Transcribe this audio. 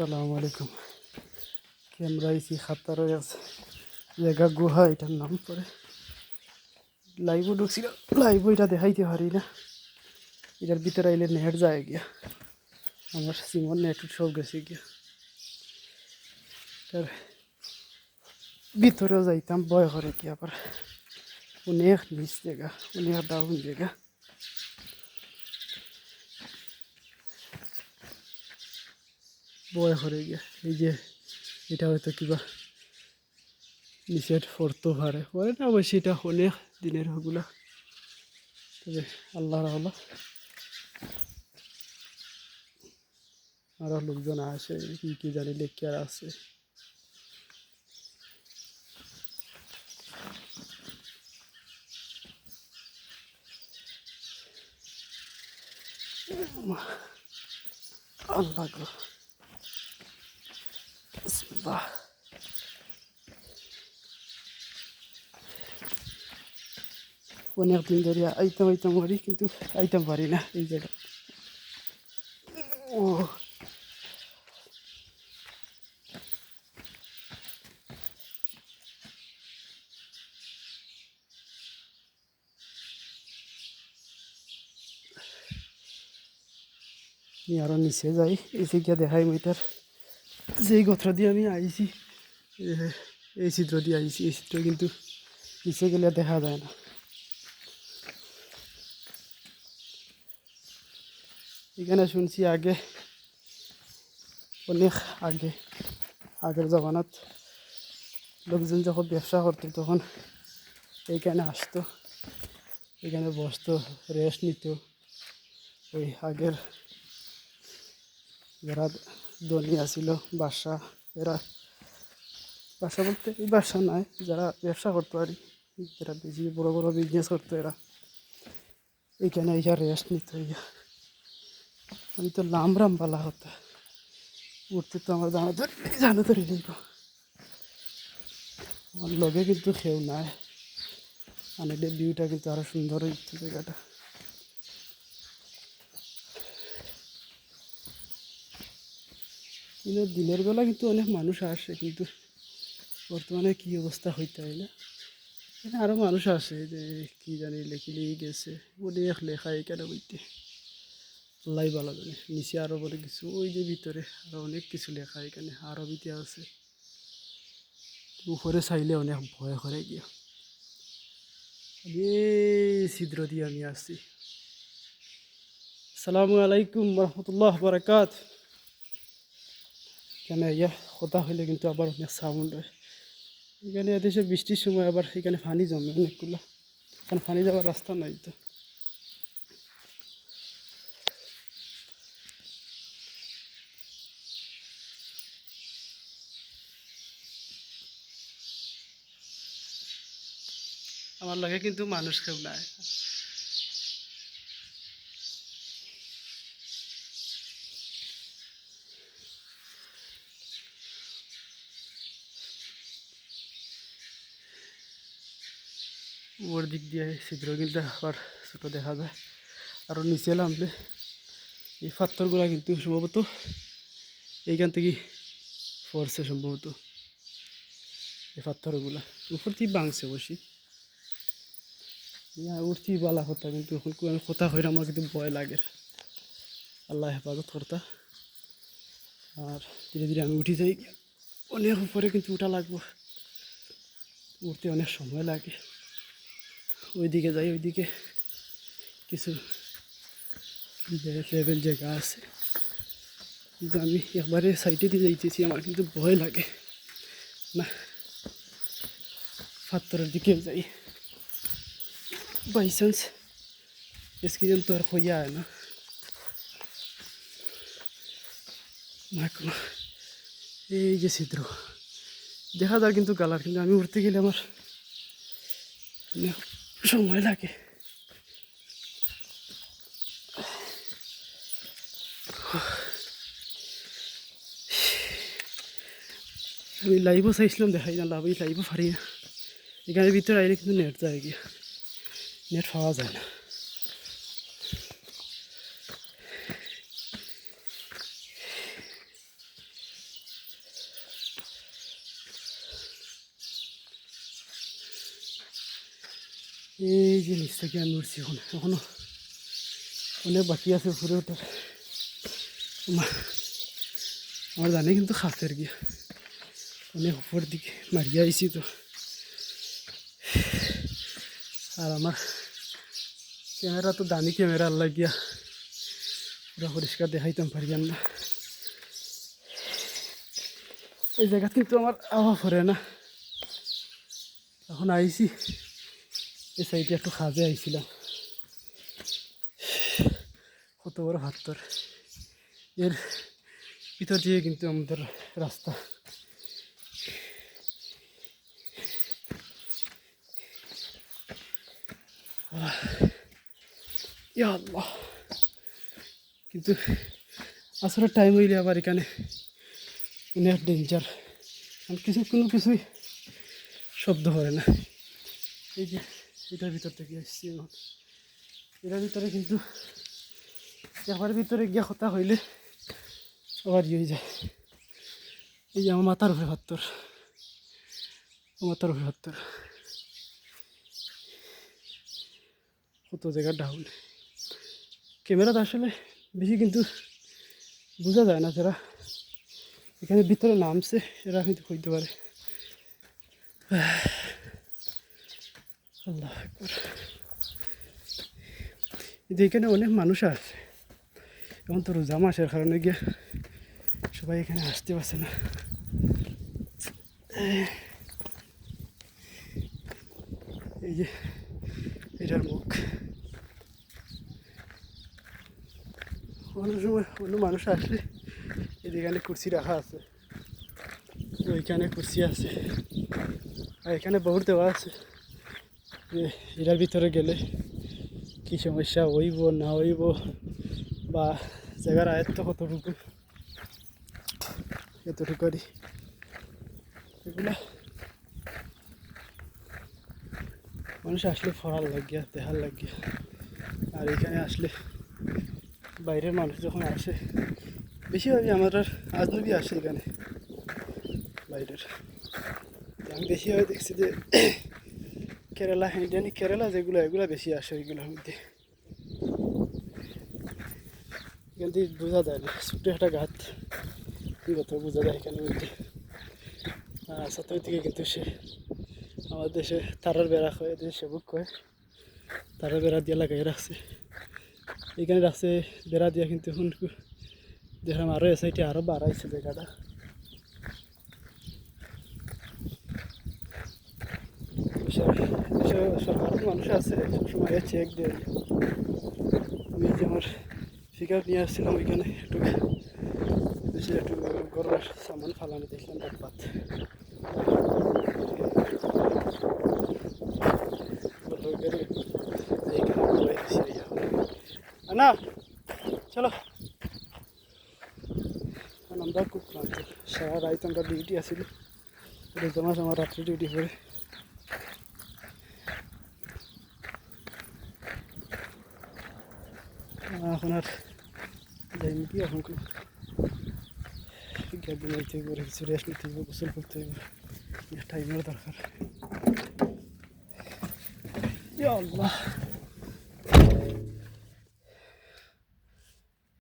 আসসালামু আলাইকুম। Camera EC খাতার আছে জায়গা গুহা, এটার নাম পরে লাইভও ঢুকছিল। লাইভ এটা দেখাইতে পারি না, এটার ভিতরে আইলে নেট যায় গিয়া, আমার সিমর নেট সব গেছে গিয়া। এটার ভিতরেও যাইতাম ভয় করে কি, আবার অনেক নিচ জায়গা, অনেক ডাউন জায়গা। ভয় করে গিয়া, এই যে এটা হয়তো কিবা নিচের পড়তে পারে পরে না, অবশ্যই এটা অনেক দিনের ওগুলা। তবে আল্লাহর হলো আরো লোকজন আসে, কি কি জানি লেখিয়ার আছে। আল্লাহ গো, বিসমিল্লাহ। অনেক দিন ধরে আইতাম পারি, কিন্তু আইতাম পারি না এই জায়গা। ও আরো নিচে যাই, এই জায়গা দেখাই মিটার যেই গোত্র দিয়ে আমি আইছি, এই চিত্র দিয়ে আইছি। এই চিত্র কিন্তু নিচে গেলে দেখা যায় না। এখানে শুনছি আগে, অনেক আগে, আগের জমানাত লোকজন যখন ব্যবসা করতো তখন এইখানে আসতো, এখানে বসতো, রেস্ট নিত। ওই আগের যারা ধনী আছিল বাসা, এরা বাসা বলতে এই বাসা নয়, যারা ব্যবসা করতো আর কি, যারা বেশি বড় বড় বিজনেস করতো, এরা এইখানে এইসা রেস্ট নিত। আমি তো লামরাম বালা হতো, উঠতে তো আমার জানা ধরে নিব। আমার লগে কিন্তু কেউ নাই, আনিলে ভিউটা কিন্তু আরো সুন্দর হইতো জায়গাটা। কিন্তু দিনের বেলা কিন্তু অনেক মানুষ আসে, কিন্তু বর্তমানে কি অবস্থা হইতে হয় না, এখানে আরো মানুষ আসে যে কি জানি লেখিলেই গেছে, অনেক লেখা এখানে বইতে। আল্লাহ ভালো জানে, নিচে আরো বলে কিছু, ওই যে ভিতরে আরো অনেক কিছু লেখা এখানে আরবিতে আছে। উপরে চাইলে অনেক ভয় করে গিয়া। এই ছিদ্র দিয়ে আমি আসছি। আসসালামু আলাইকুম রহমতুল্লাহ বারাকাত। এখানে ইয়া কথা হইলে কিন্তু আবার অনেক সাউন্ড হয়। এখানে এদেশে বৃষ্টির সময় আবার এখানে পানি জমে অনেকগুলো, কারণ পানি যাওয়ার রাস্তা নাই তো। আমার লাগে কিন্তু মানুষ কেউ নাই। ওর দিক দিয়ে ছিদ্র কিন্তু আবার ছোটো দেখা যায়। আরও নিচে নামলে এই পাথরগুলো কিন্তু সম্ভবত এইখান থেকে পড়ছে, সম্ভবত এই পাথরগুলা উপর থেকে ভাঙছে বসি। উঠছি বালা কথা, কিন্তু এখন আমি কথা হইলে আমার কিন্তু ভয় লাগে। আল্লাহ হেফাজত কর্তা। আর ধীরে ধীরে আমি উঠি যাই, অনেক উপরে কিন্তু উঠা লাগবো, উঠতে অনেক সময় লাগে। ওইদিকে যাই, ওইদিকে কিছু লেভেল জায়গা আছে, কিন্তু আমি একবারে সাইডে দিয়ে যাইতেছি, আমার কিন্তু ভয় লাগে না। পাথরের দিকে যাই, বাই চান্স এক্সিডেন্ট তো আর হইয়া হয় না। এই যে ছিদ্র দেখা যায় কিন্তু কালার, কিন্তু আমি উঠতে গেলে আমার অনেক সময় লাগে। আমি লাইভও চাইছিলাম, দেখাই না লাভ, লাইভও পারি না। এখানের ভিতরে আইলে কিন্তু নেট যায় গিয়া, নেট পাওয়া যায় না। এই যে নিচ থেকে আমি উঠছি এখনো অনেক বাকি আছে উপরে ওঠার। আমার জানে কিন্তু খাসের গিয়া অনেক উপর দিকে মারিয়া আইছি তো। আর আমার ক্যামেরা তো দামি ক্যামেরা আল্লাহ গিয়া পুরা পরিষ্কার দেখাইতাম পারিয়াম না। এই জায়গা কিন্তু আমার আওয়া পড়ে না। এখন আইছি এই সাইডে একটু খাজে আইছিলাম। কত বড় হাত্তর, এর ভিতর দিয়ে কিন্তু আমাদের রাস্তা। ইয়া আল্লাহ, কিন্তু আসলে টাইম হইলে আবার এখানে অনেক ডেঞ্জার, কোনো কিছুই শব্দ করে না। এই যে এটার ভিতর থেকে আসছি এখন, এটার ভিতরে কিন্তু একবার ভিতরে গিয়া কথা হইলে আবার ইয়ে হয়ে যায়। এই যে আমার মাথার উপরে হাত্তর, মাথার উপরে হাত্তর, কত জায়গার ডাউন। ক্যামেরাতে আসলে বেশি কিন্তু বোঝা যায় না, যারা এখানে ভিতরে নামছে এরা কিন্তু হইতে পারে। আল্লাহ আকবার। এখানে অনেক মানুষ আছে, এখন তো রোজা মাসের কারণে গিয়ে সবাই এখানে আসতে পারছে না। এই যে এটার মুখ, অন্য সময় অন্য মানুষ আসলে এখানে কুর্সি রাখা আছে, ওইখানে কুর্সি আছে, আর এখানে বোর্ড দেওয়া আছে যে এটার ভিতরে গেলে কী সমস্যা হইব না হইব, বা জায়গার আয়ত্ত কতটুকু, এতটুকুই এগুলা মানুষ আসলে ফরাল লাগিয়া দেখার লাগিয়া। আর এখানে আসলে বাইরের মানুষ যখন আসে, বেশিরভাগই আমার আজনবী আসে এখানে বাইরের। আমি বেশিরভাগ দেখছি যে কেরালা, ইন্ডিয়ানি কেরালা যেগুলো, এগুলো বেশি আসে ওইগুলোর মধ্যে। এখান থেকে বোঝা যায় না, ছোট একটা গাছ যত বোঝা যায় এখানের মধ্যে। সাতই থেকে কিন্তু সে আমাদের দেশে তারার বেড়া হয়, দেশে সেবক হয়, তারার বেড়া দিয়ে লাগাই রাখছে এখানে রাখছে বেড়া দিয়ে। কিন্তু এখন দেখলাম আরও এসাইটে আরও বাড়াইছে জায়গাটা। সরকারের মানুষ আছে সবসময় চেক দেয়। আমি যে আমার ফিগার নিয়ে আসছিলাম ওইখানে একটু বেশি একটু গরমের সামান ফালানো দেখলাম বাদ না। চলো, আমরা খুব ক্লান্ত, সারা রাত আমরা ডিউটি আসিল, আমার রাত্রে ডিউটি করে। এখন আর যাইনি কি, এখন গ্যাপ নিতে হইব, কিছু রেস্ট নিতে হইব, গোসল করতে হইব, টাইমের দরকার। ইয়া আল্লাহ।